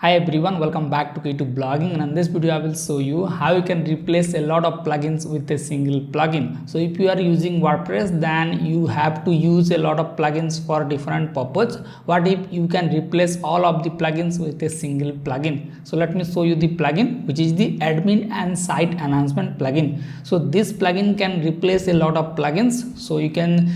Hi everyone, welcome back to K2 Blogging, and in this video I will show you how you can replace a lot of plugins with a single plugin. So if you are using WordPress, then you have to use a lot of plugins for different purpose. What if you can replace all of the plugins with a single plugin? So let me show you the plugin, which is the Admin and Site Enhancement plugin. So this plugin can replace a lot of plugins. So you can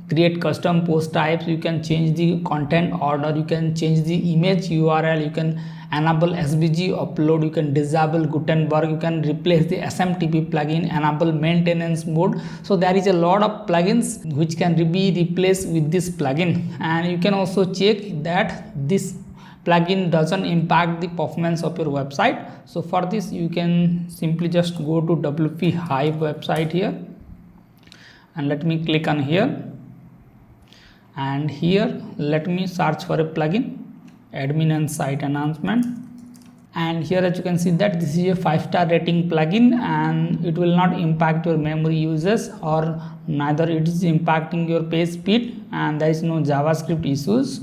create custom post types, you can change the content order, you can change the image URL, you can enable SVG upload, you can disable Gutenberg, you can replace the SMTP plugin, enable maintenance mode. So there is a lot of plugins which can be replaced with this plugin, and you can also check that this plugin doesn't impact the performance of your website. So for this you can simply just go to WP Hive website here, and let me click on here. And here let me search for a plugin, Admin and Site Enhancement, and here as you can see that this is a 5-star rating plugin, and it will not impact your memory uses or neither it is impacting your page speed, and there is no JavaScript issues.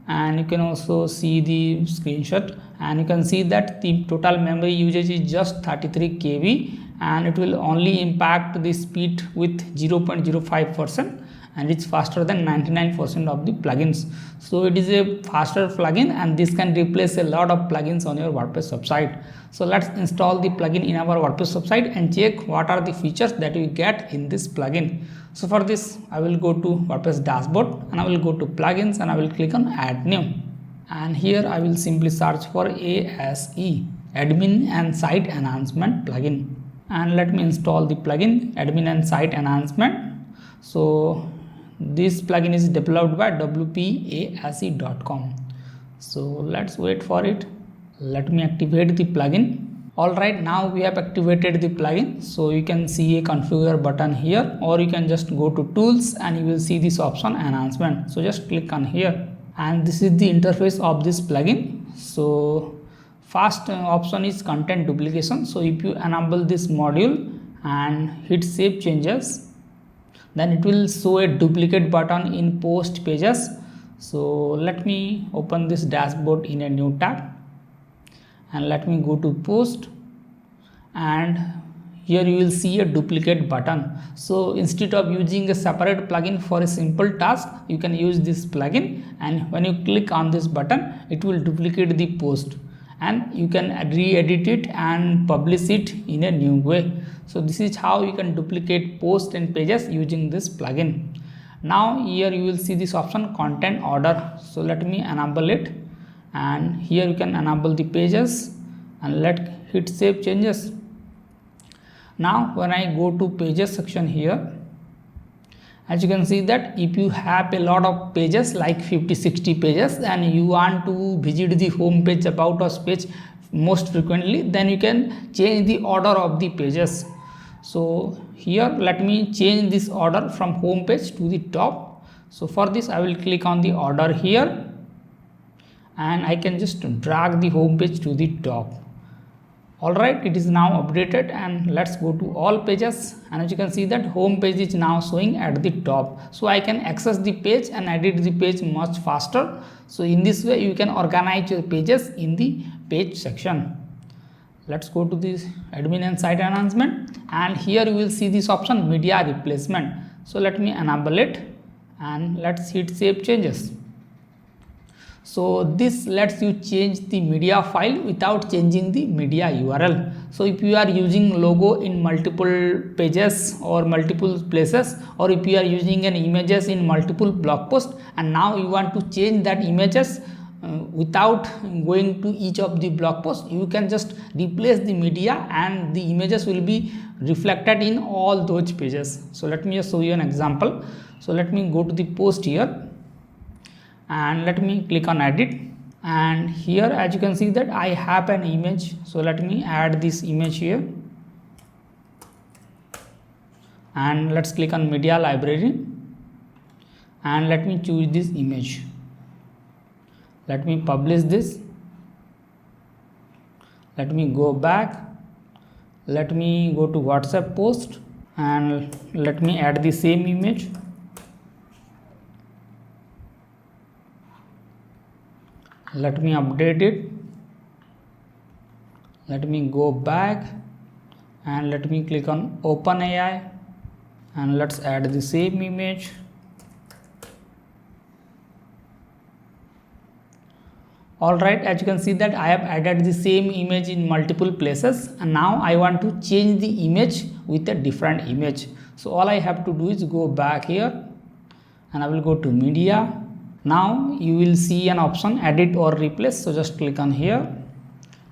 And you can also see the screenshot, and you can see that the total memory usage is just 33 KB, and it will only impact the speed with 0.05%, and it's faster than 99% of the plugins. So it is a faster plugin, and this can replace a lot of plugins on your WordPress website. So let's install the plugin in our WordPress website and check what are the features that we get in this plugin. So for this I will go to WordPress dashboard, and I will go to plugins, and I will click on add new, and here I will simply search for ASE Admin and Site Enhancement plugin, and let me install the plugin Admin and Site Enhancement. So this plugin is developed by wpase.com. So let's wait for it. Let me activate the plugin. Alright, now we have activated the plugin. So you can see a configure button here, or you can just go to tools and you will see this option enhancement. So just click on here, and this is the interface of this plugin. So first option is content duplication. So if you enable this module and hit save changes, then it will show a duplicate button in post pages. So let me open this dashboard in a new tab, and let me go to post, and here you will see a duplicate button. So instead of using a separate plugin for a simple task, you can use this plugin, and when you click on this button it will duplicate the post, and you can re-edit it and publish it in a new way. So this is how you can duplicate posts and pages using this plugin. Now here you will see this option content order. So let me enable it, and here you can enable the pages, and let hit save changes. Now when I go to pages section here, as you can see that if you have a lot of pages like 50-60 pages, and you want to visit the home page, about us page most frequently, then you can change the order of the pages. So here let me change this order from home page to the top. So for this I will click on the order here, and I can just drag the home page to the top. Alright, it is now updated, and let's go to all pages, and as you can see that home page is now showing at the top. So I can access the page and edit the page much faster. So in this way you can organize your pages in the page section. Let's go to this Admin and Site Enhancement, and here you will see this option media replacement. So let me enable it, and let's hit save changes. So this lets you change the media file without changing the media URL. So if you are using logo in multiple pages or multiple places, or if you are using an images in multiple blog posts, and now you want to change that images without going to each of the blog posts, you can just replace the media, and the images will be reflected in all those pages. So let me just show you an example. So let me go to the post here, and let me click on edit, and here as you can see that I have an image. So let me add this image here, and let's click on media library, and let me choose this image. Let me publish this. Let me go back. Let me go to WhatsApp post, and let me add the same image. Let me update it, Let me go back and let me click on OpenAI and let's add the same image. Alright, as you can see that I have added the same image in multiple places, and now I want to change the image with a different image. So all I have to do is go back here and I will go to media. Now you will see an option edit or replace, so just click on here,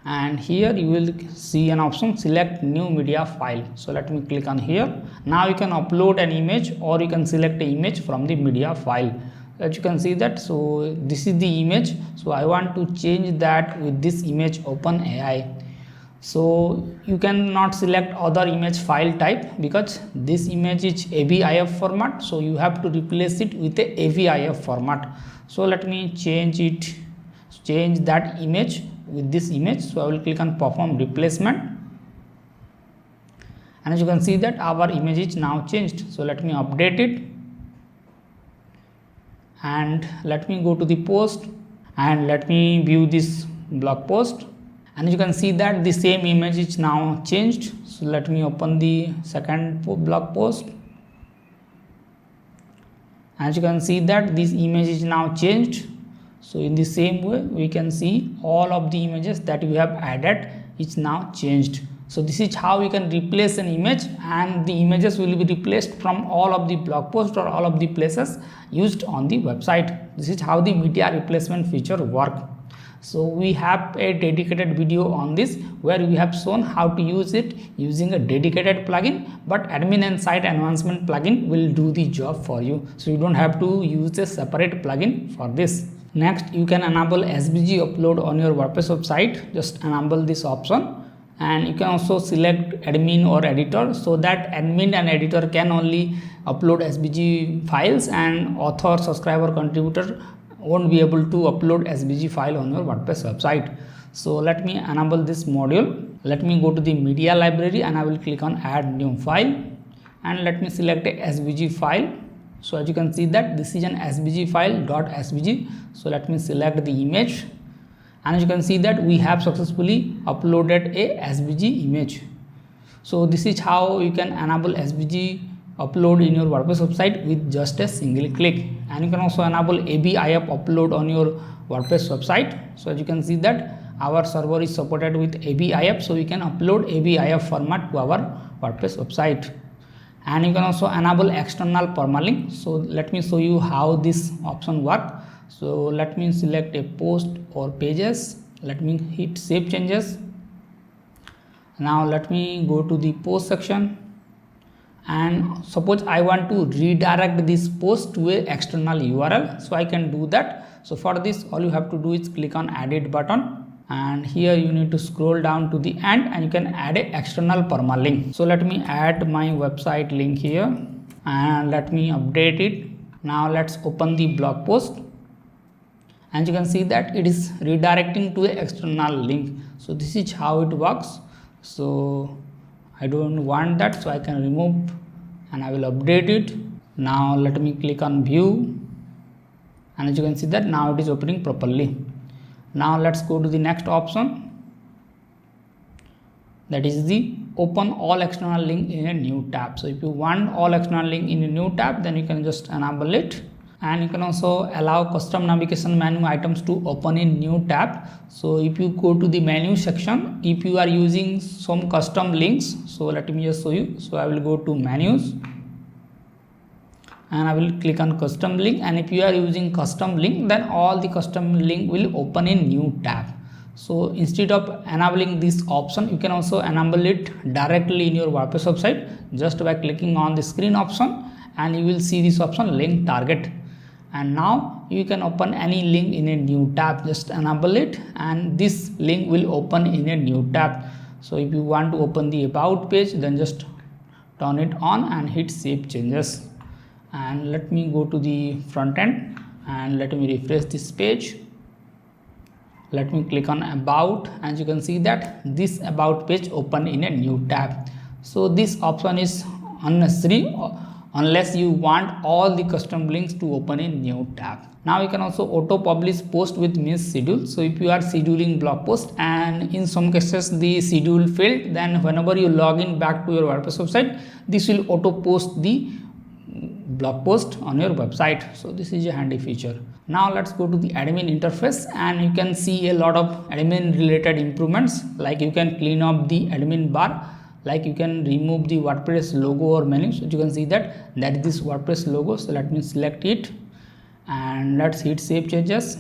and here you will see an option select new media file. So let me click on here. Now you can upload an image or you can select an image from the media file. As you can see that, so this is the image, so I want to change that with this image OpenAI. So you cannot select other image file type because this image is AVIF format, so you have to replace it with a AVIF format. So let me change that image with this image. So I will click on perform replacement, and as you can see that our image is now changed. So let me update it and let me go to the post and let me view this blog post, and you can see that the same image is now changed. So let me open the second blog post. As you can see that this image is now changed. So in the same way we can see all of the images that we have added is now changed. So this is how we can replace an image, and the images will be replaced from all of the blog posts or all of the places used on the website. This is how the media replacement feature work. So we have a dedicated video on this where we have shown how to use it using a dedicated plugin, but admin and site enhancement plugin will do the job for you. So you don't have to use a separate plugin for this. Next, you can enable SVG upload on your WordPress website. Just enable this option. And you can also select admin or editor, so that admin and editor can only upload SVG files and author, subscriber, contributor won't be able to upload SVG file on your WordPress website. So let me enable this module. Let me go to the media library and I will click on add new file, and let me select a SVG file. So as you can see that this is an SVG file .svg. So let me select the image, and as you can see that we have successfully uploaded a SVG image. So this is how you can enable SVG upload in your WordPress website with just a single click. And you can also enable AVIF upload on your WordPress website. So as you can see that our server is supported with AVIF, so we can upload AVIF format to our WordPress website. And you can also enable external permalink. So let me show you how this option works. So let me select a post or pages. Let me hit save changes. Now let me go to the post section, and suppose I want to redirect this post to an external URL, so I can do that. So for this, all you have to do is click on edit button, and here you need to scroll down to the end and you can add an external permalink. So let me add my website link here and let me update it. Now let's open the blog post, and you can see that it is redirecting to an external link. So this is how it works. So I don't want that, so I can remove and I will update it. Now let me click on view, and as you can see that now it is opening properly. Now let's go to the next option, that is the open all external link in a new tab. So if you want all external link in a new tab, then you can just enable it. And you can also allow custom navigation menu items to open in new tab. So if you go to the menu section, if you are using some custom links, so let me just show you. So I will go to menus and I will click on custom link, and if you are using custom link, then all the custom link will open in new tab. So instead of enabling this option, you can also enable it directly in your WordPress website just by clicking on the screen option, and you will see this option link target. And now you can open any link in a new tab. Just enable it and this link will open in a new tab. So if you want to open the about page, then just turn it on and hit save changes. And let me go to the front end and let me refresh this page. Let me click on about, and you can see that this about page open in a new tab. So this option is unnecessary. unless you want all the custom links to open a new tab. Now you can also auto publish post with miss schedule. So if you are scheduling blog post and in some cases the schedule failed, then whenever you log in back to your WordPress website, this will auto post the blog post on your website. So this is a handy feature. Now let's go to the admin interface, and you can see a lot of admin related improvements, like you can clean up the admin bar, like you can remove the WordPress logo or menu. So you can see that is this WordPress logo. So let me select it and let's hit save changes,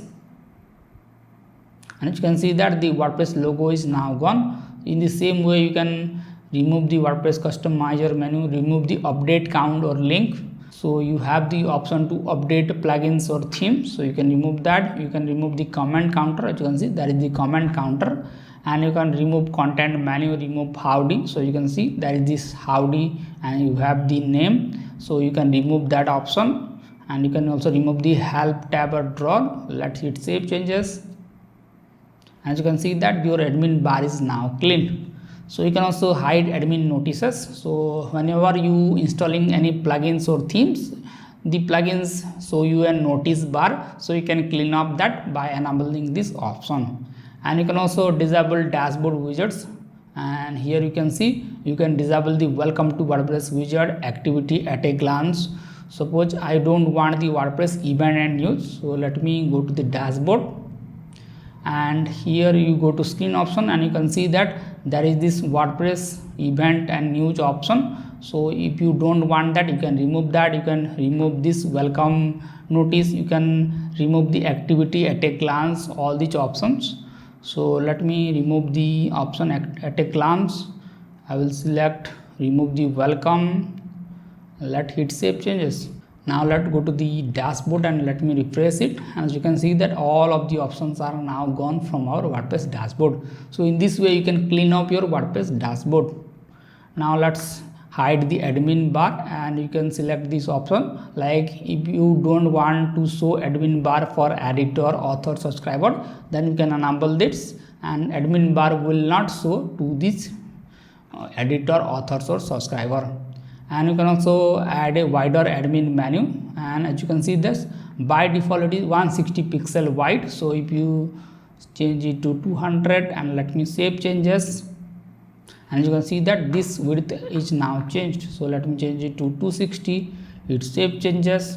and you can see that the WordPress logo is now gone. In the same way, you can remove the WordPress customizer menu, remove the update count or link. So you have the option to update plugins or themes, so you can remove that. You can remove the comment counter. As you can see, that is the comment counter, and you can remove content menu, remove howdy. So you can see that is this howdy, and you have the name, so you can remove that option. And you can also remove the help tab or drawer. Let's hit save changes. As you can see that your admin bar is now clean. So you can also hide admin notices. So whenever you installing any plugins or themes, the plugins show you a notice bar, so you can clean up that by enabling this option. And you can also disable dashboard widgets, and here you can see you can disable the welcome to WordPress widget activity at a glance. Suppose I don't want the WordPress event and news, so let me go to the dashboard, and here you go to screen option, and you can see that there is this WordPress event and news option. So if you don't want that, you can remove that. You can remove this welcome notice, you can remove the activity at a glance, all these options. So let me remove the option at a glance. I will select remove the welcome. Let's hit save changes. Now let's go to the dashboard and let me refresh it. As you can see that all of the options are now gone from our WordPress dashboard. So in this way you can clean up your WordPress dashboard. Now let's hide the admin bar, and you can select this option. Like if you don't want to show admin bar for editor, author, subscriber, then you can enable this, and admin bar will not show to this editor, authors or subscriber. And you can also add a wider admin menu, and as you can see this by default it is 160 pixel wide. So if you change it to 200 and let me save changes, and you can see that this width is now changed. So let me change it to 260, it save changes.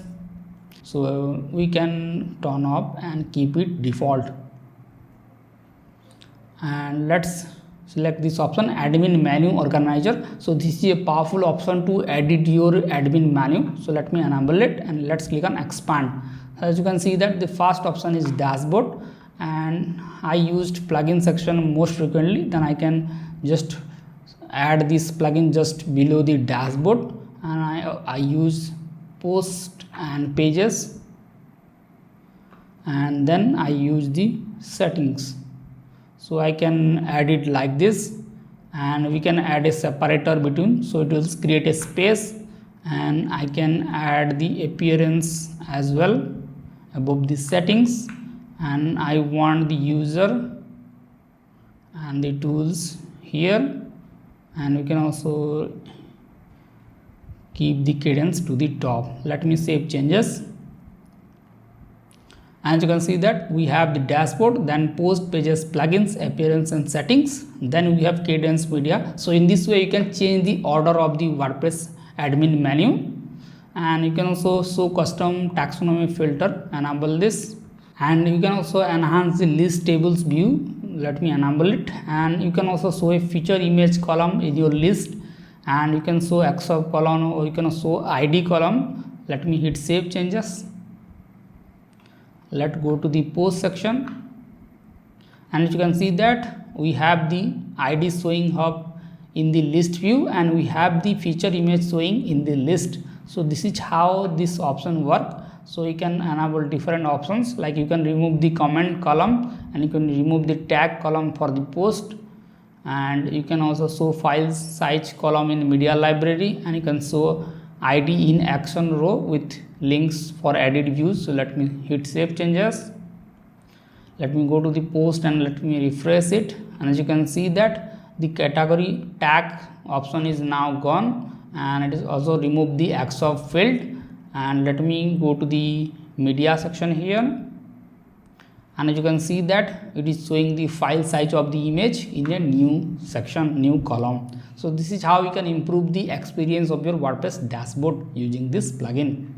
So we can turn off and keep it default, and let's select this option admin menu organizer. So this is a powerful option to edit your admin menu. So let me enable it and let's click on expand. As you can see that the first option is dashboard, and I used plugin section most frequently. Then I can just add this plugin just below the dashboard, and I use post and pages, and then I use the settings. So I can add it like this, and we can add a separator between, so it will create a space, and I can add the appearance as well above the settings, and I want the user and the tools here, and we can also keep the cadence to the top. Let me save changes. And you can see that we have the dashboard, then post, pages, plugins, appearance and settings, then we have cadence media. So in this way you can change the order of the WordPress admin menu, and you can also show custom taxonomy filter, enable this, and you can also enhance the list tables view. Let me enable it, and you can also show a feature image column in your list, and you can show excerpt column, or you can show ID column. Let me hit save changes. Let's go to the post section, and you can see that we have the ID showing up in the list view, and we have the feature image showing in the list. So this is how this option work. So you can enable different options, like you can remove the comment column, and you can remove the tag column for the post, and you can also show files size column in media library, and you can show ID in action row with links for edit views. So let me hit save changes. Let me go to the post and let me refresh it, and as you can see that the category tag option is now gone, and it is also remove the X of field. And let me go to the media section here, and as you can see that it is showing the file size of the image in a new section, new column. So this is how you can improve the experience of your WordPress dashboard using this plugin.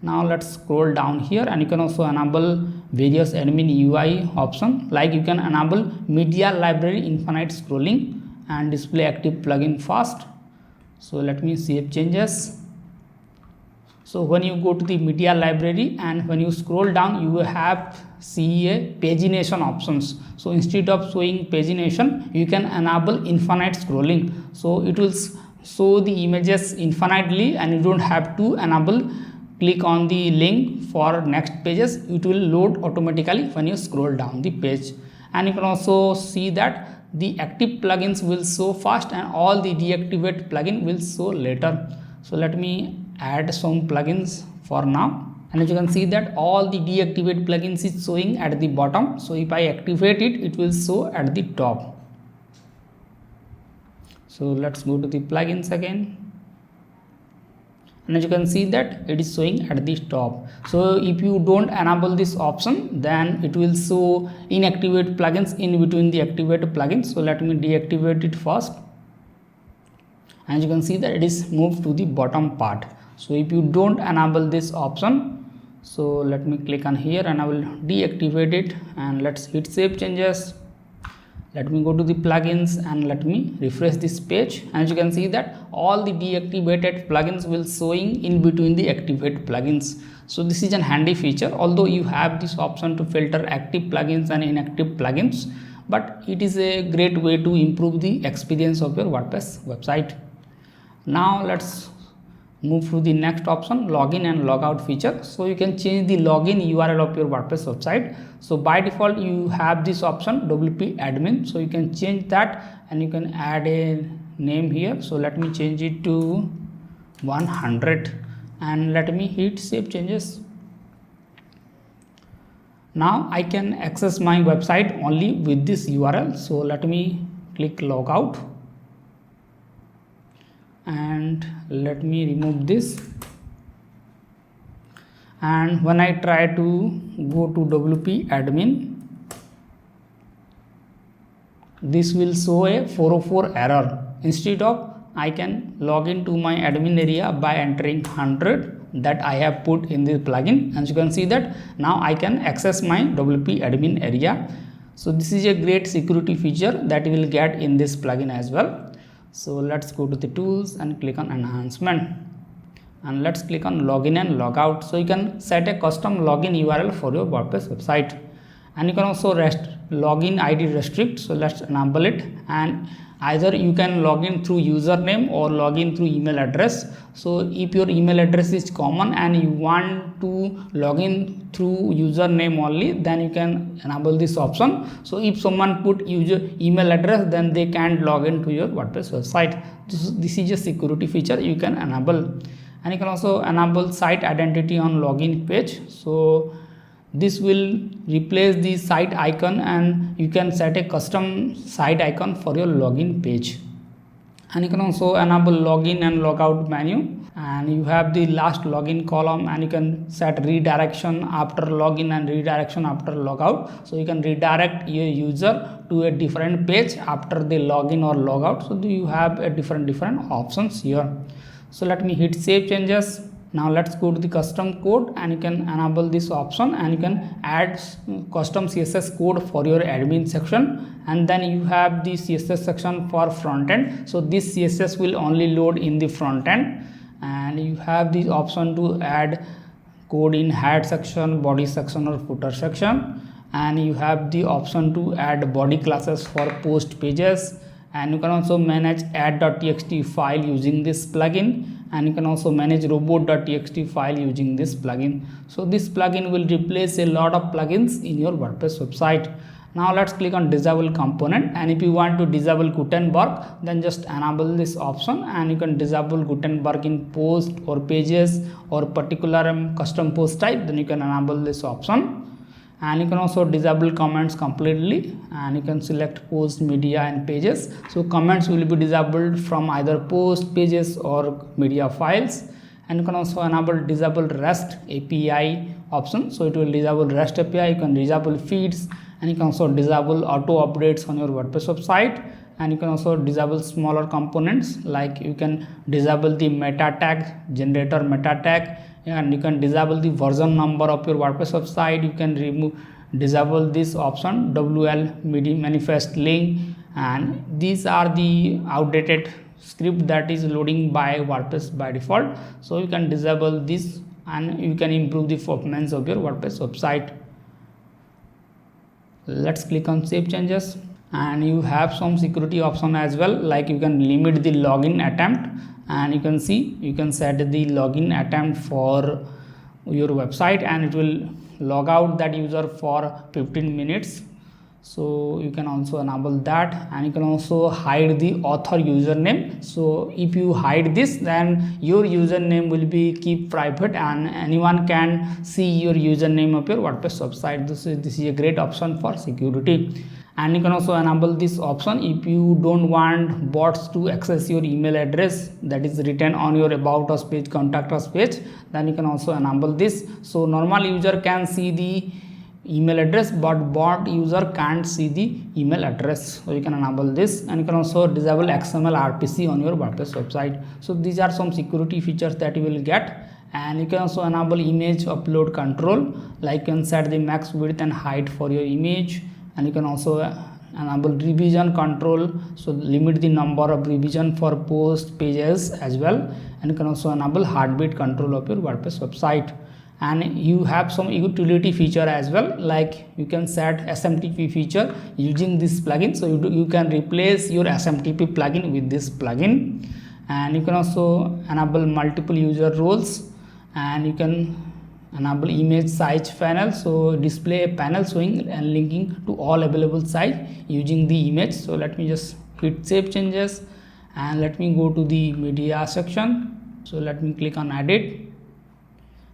Now let's scroll down here, and you can also enable various admin UI options, like you can enable media library infinite scrolling and display active plugin fast. So let me save changes. So when you go to the media library and when you scroll down, you will have see a pagination options. So instead of showing pagination, you can enable infinite scrolling. So it will show the images infinitely, and you don't have to enable click on the link for next pages. It will load automatically when you scroll down the page. And you can also see that the active plugins will show fast and all the deactivated plugin will show later. So let me add some plugins for now, and as you can see that all the deactivated plugins is showing at the bottom. So if I activate it, it will show at the top. So let's go to the plugins again, and as you can see that it is showing at the top. So if you don't enable this option, then it will show inactivated plugins in between the activated plugins. So let me deactivate it first, and you can see that it is moved to the bottom part. So if you don't enable this option, so let me click on here and I will deactivate it, and let's hit save changes. Let me go to the plugins and let me refresh this page, and as you can see that all the deactivated plugins will showing in between the activated plugins. So this is a handy feature, although you have this option to filter active plugins and inactive plugins, but it is a great way to improve the experience of your WordPress website. Now let's move to the next option, login and logout feature. So you can change the login URL of your WordPress website. So by default you have this option WP admin, so you can change that and you can add a name here. So let me change it to 100 and let me hit save changes. Now I can access my website only with this URL. So let me click logout and let me remove this, and when I try to go to WP admin, this will show a 404 error. Instead of, I can log into my admin area by entering 100 that I have put in the plugin, and you can see that now I can access my WP admin area. So this is a great security feature that you will get in this plugin as well. So let's go to the tools and click on enhancement, and let's click on login and logout. So you can set a custom login URL for your WordPress website, and you can also login ID restrict. So let's enable it, and either you can log in through username or log in through email address. So if your email address is common and you want to log in through username only, then you can enable this option. So if someone put user email address, then they can't log into your WordPress website. This is a security feature you can enable. And you can also enable site identity on login page. So this will replace the site icon, and you can set a custom site icon for your login page. And you can also enable login and logout menu, and you have the last login column, and you can set redirection after login and redirection after logout. So you can redirect your user to a different page after they login or logout. So you have a different options here. So let me hit save changes. Now let's go to the custom code, and you can enable this option, and you can add custom CSS code for your admin section, and then you have the CSS section for front end. So this CSS will only load in the front end, and you have the option to add code in head section, body section or footer section, and you have the option to add body classes for post pages, and you can also manage add.txt file using this plugin, and you can also manage robot.txt file using this plugin. So this plugin will replace a lot of plugins in your WordPress website. Now let's click on disable component, and if you want to disable Gutenberg, then just enable this option, and you can disable Gutenberg in post or pages or particular custom post type, then you can enable this option. and you can also disable comments completely, and you can select post, media and pages. So comments will be disabled from either post, pages or media files. And you can also enable disable REST API option, so it will disable REST API. You can disable feeds, and you can also disable auto updates on your WordPress website. And you can also disable smaller components, like you can disable the meta tag, generator meta tag, and you can disable the version number of your WordPress website. You can disable this option, WL media manifest link, and these are the outdated script that is loading by WordPress by default. So you can disable this and you can improve the performance of your WordPress website. Let's click on save changes, and you have some security option as well, like you can limit the login attempt, and you can see you can set the login attempt for your website and it will log out that user for 15 minutes. So you can also enable that, and you can also hide the author username. So if you hide this, then your username will be keep private and anyone can see your username of your WordPress website. This is a great option for security. And you can also enable this option if you don't want bots to access your email address that is written on your about us page, contact us page, then you can also enable this. So normal user can see the email address, but bot user can't see the email address. So you can enable this, and you can also disable XML RPC on your WordPress website. So these are some security features that you will get. And you can also enable image upload control, like you can set the max width and height for your image. And you can also enable revision control, so limit the number of revision for post pages as well. And you can also enable heartbeat control of your WordPress website. And you have some utility feature as well, like you can set SMTP feature using this plugin. So you can replace your SMTP plugin with this plugin. And you can also enable multiple user roles, and you can enable image size panel, so display a panel showing and linking to all available size using the image. So let me just hit save changes, and let me go to the media section. So let me click on edit,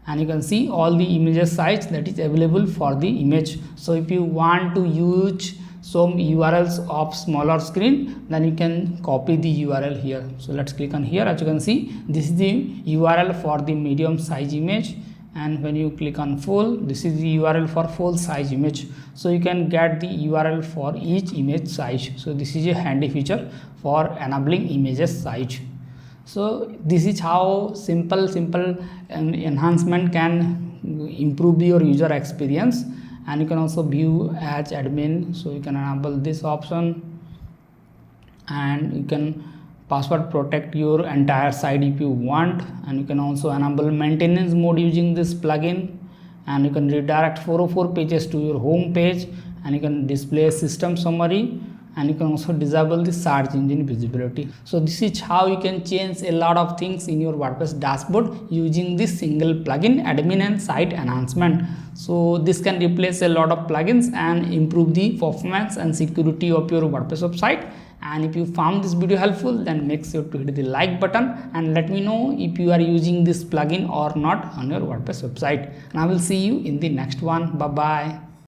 and you can see all the images size that is available for the image. So if you want to use some URLs of smaller screen, then you can copy the URL here. So let's click on here. As you can see, this is the URL for the medium size image, and when you click on full, this is the URL for full size image. So you can get the URL for each image size. So this is a handy feature for enabling images size. So this is how simple enhancement can improve your user experience. And you can also view as admin, so you can enable this option, and you can password protect your entire site if you want. And you can also enable maintenance mode using this plugin, and you can redirect 404 pages to your home page, and you can display system summary, and you can also disable the search engine visibility. So this is how you can change a lot of things in your WordPress dashboard using this single plugin, admin and site enhancement. So this can replace a lot of plugins and improve the performance and security of your WordPress website. And if you found this video helpful, then make sure to hit the like button and let me know if you are using this plugin or not on your WordPress website. And I will see you in the next one. Bye bye.